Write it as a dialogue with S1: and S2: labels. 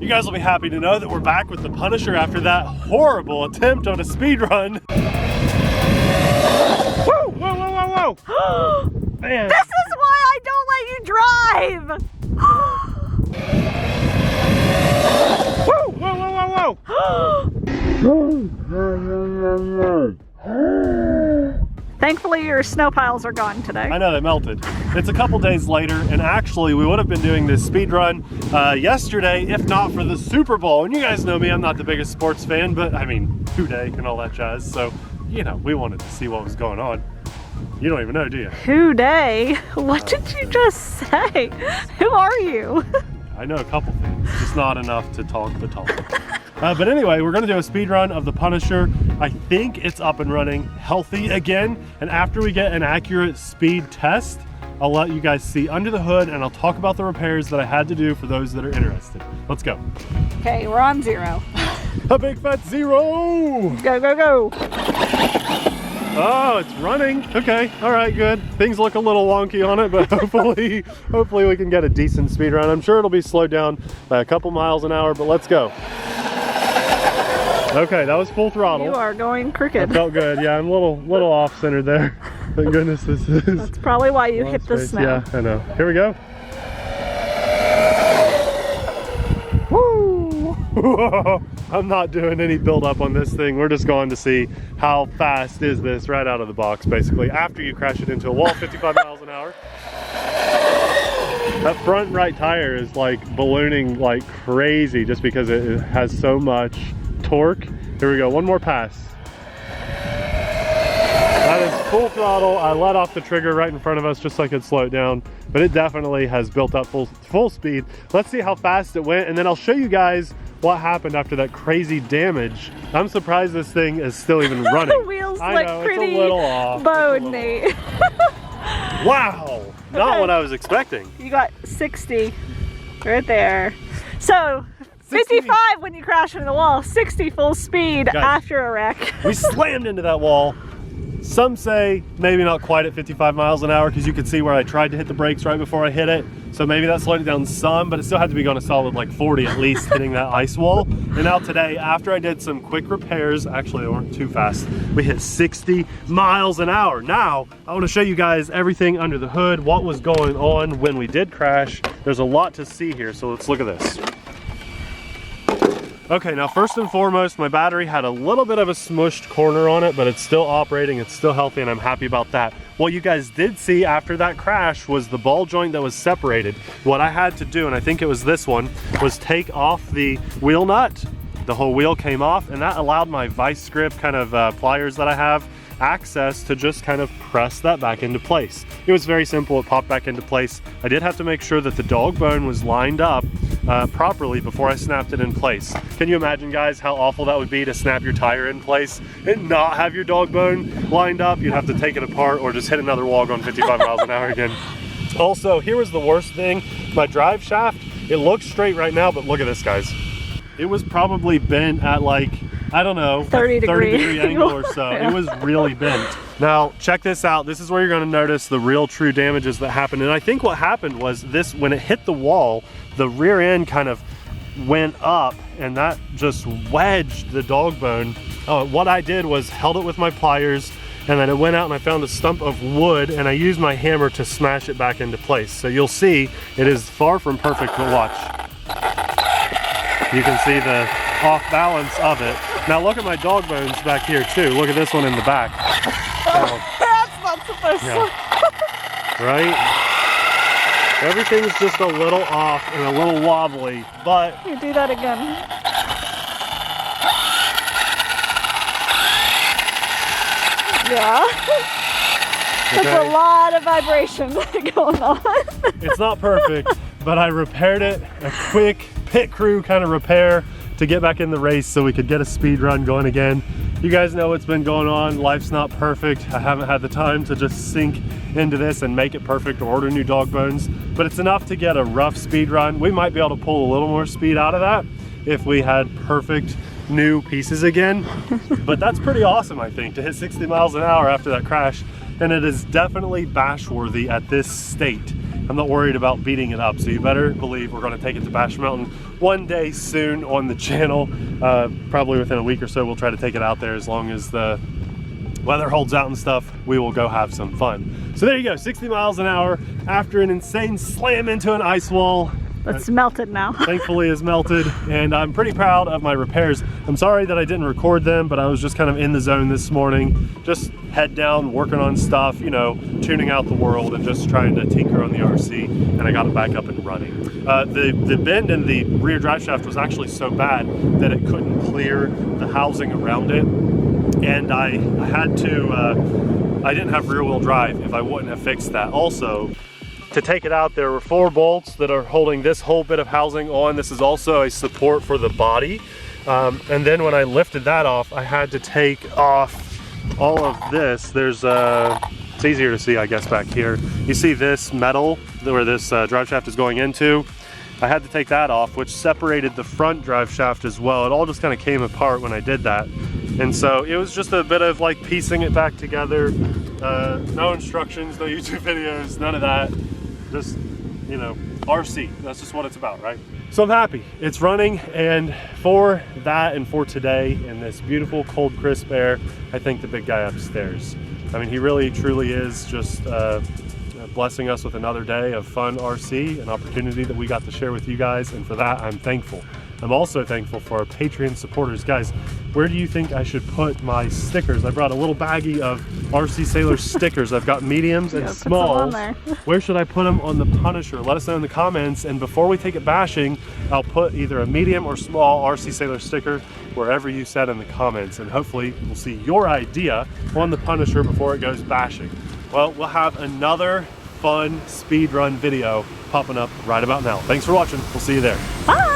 S1: You guys will be happy to know that we're back with the Punisher after that horrible attempt on a speed run. Whoa, whoa, whoa, whoa, whoa. Man.
S2: This is why I don't let you drive.
S1: Whoa, whoa, whoa, whoa, whoa.
S2: Thankfully, your snow piles are gone today.
S1: I know, they melted. It's a couple days later, and actually we would have been doing this speed run yesterday if not for the Super Bowl. And you guys know me, I'm not the biggest sports fan, but I mean, 2-day and all that jazz. So, you know, we wanted to see what was going on. You don't even know, do you?
S2: 2-day? What did you just say? Who are you?
S1: I know a couple things, just not enough to talk the talk. But anyway, we're gonna do a speed run of the Punisher. I think it's up and running healthy again. And after we get an accurate speed test, I'll let you guys see under the hood and I'll talk about the repairs that I had to do for those that are interested. Let's go.
S2: Okay, we're on 0.
S1: A big fat 0!
S2: Go, go, go.
S1: Oh, it's running. Okay, all right, good. Things look a little wonky on it, but hopefully we can get a decent speed run. I'm sure it'll be slowed down by a couple miles an hour, but let's go. Okay, that was full throttle.
S2: You are going crooked.
S1: That felt good. Yeah, I'm a little off center there. Thank goodness this is.
S2: That's probably why you hit the snow.
S1: Yeah, I know. Here we go.
S2: Woo!
S1: I'm not doing any build up on this thing. We're just going to see how fast is this right out of the box, basically, after you crash it into a wall 55 miles an hour. That front right tire is like ballooning like crazy just because it has so much torque. Here we go, one more pass. That is full throttle. I let off the trigger right in front of us just so I could slow it down, but it definitely has built up full speed. Let's see how fast it went, and then I'll show you guys what happened after that crazy damage. I'm surprised this thing is still even running.
S2: The wheels
S1: I
S2: look
S1: know,
S2: pretty
S1: it's a little off.
S2: bony.
S1: Wow, not
S2: Okay.
S1: what I was expecting.
S2: You got 60 right there. So 55 when you crash into the wall, 60 full speed
S1: Guys,
S2: after a wreck.
S1: We slammed into that wall. Some say maybe not quite at 55 miles an hour because you could see where I tried to hit the brakes right before I hit it. So maybe that slowed it down some, but it still had to be going a solid like 40 at least hitting that ice wall. And now today, after I did some quick repairs, actually they weren't too fast, we hit 60 miles an hour. Now, I want to show you guys everything under the hood, what was going on when we did crash. There's a lot to see here, so let's look at this. Okay, now first and foremost, my battery had a little bit of a smushed corner on it, but it's still operating, it's still healthy, and I'm happy about that. What you guys did see after that crash was the ball joint that was separated. What I had to do, and I think it was this one, was take off the wheel nut. The whole wheel came off, and that allowed my vice grip kind of pliers that I have access to just kind of press that back into place. It was very simple, it popped back into place. I did have to make sure that the dog bone was lined up properly before I snapped it in place. Can you imagine, guys, how awful that would be to snap your tire in place and not have your dog bone lined up? You'd have to take it apart or just hit another wall going 55 miles an hour again. Also, here was the worst thing. My drive shaft, it looks straight right now, but look at this, guys. It was probably bent at like, I don't know,
S2: 30 degree
S1: angle or so.
S2: Yeah.
S1: It was really bent. Now, check this out. This is where you're gonna notice the real true damages that happened. And I think what happened was this, when it hit the wall, the rear end kind of went up and that just wedged the dog bone. What I did was held it with my pliers, and then it went out and I found a stump of wood and I used my hammer to smash it back into place. So you'll see it is far from perfect, but watch. You can see the off balance of it. Now look at my dog bones back here too. Look at this one in the back.
S2: That's not supposed to.
S1: Right? Everything's just a little off and a little wobbly, but...
S2: You do that again. Yeah.
S1: Okay.
S2: There's a lot of vibration going on.
S1: It's not perfect, but I repaired it. A quick pit crew kind of repair to get back in the race so we could get a speed run going again. You guys know what's been going on. Life's not perfect. I haven't had the time to just sink into this and make it perfect or order new dog bones, but it's enough to get a rough speed run. We might be able to pull a little more speed out of that if we had perfect new pieces again. But that's pretty awesome, I think, to hit 60 miles an hour after that crash. And it is definitely bash worthy at this state. I'm not worried about beating it up. So you better believe we're going to take it to Bash Mountain one day soon on the channel. Probably within a week or so we'll try to take it out there. As long as the weather holds out and stuff, we will go have some fun. So there you go, 60 miles an hour after an insane slam into an ice wall.
S2: It's melted now.
S1: Thankfully it's melted, and I'm pretty proud of my repairs. I'm sorry that I didn't record them, but I was just kind of in the zone this morning, just head down, working on stuff, you know, tuning out the world and just trying to tinker on the RC, and I got it back up and running. The bend in the rear drive shaft was actually so bad that it couldn't clear the housing around it, and I had to, I didn't have rear wheel drive if I wouldn't have fixed that. Also, to take it out, there were 4 bolts that are holding this whole bit of housing on. This is also a support for the body. And then when I lifted that off, I had to take off all of this. There's it's easier to see, I guess, back here. You see this metal where this drive shaft is going into? I had to take that off, which separated the front drive shaft as well. It all just kind of came apart when I did that. And so it was just a bit of like piecing it back together. No instructions, no YouTube videos, none of that. Just, you know, RC, that's just what it's about, right? So I'm happy it's running, and for that and for today in this beautiful cold crisp air, I thank the big guy upstairs. I mean, he really truly is just blessing us with another day of fun RC, an opportunity that we got to share with you guys, and for that I'm thankful. I'm also thankful for our Patreon supporters. Guys, where do you think I should put my stickers? I brought a little baggie of TheRcSaylors stickers. I've got mediums and smalls. Where should I put them on the Punisher? Let us know in the comments, and before we take it bashing, I'll put either a medium or small TheRcSaylors sticker wherever you said in the comments, and hopefully we'll see your idea on the Punisher before it goes bashing. Well, we'll have another fun speed run video popping up right about now. Thanks for watching. We'll see you there.
S2: Bye!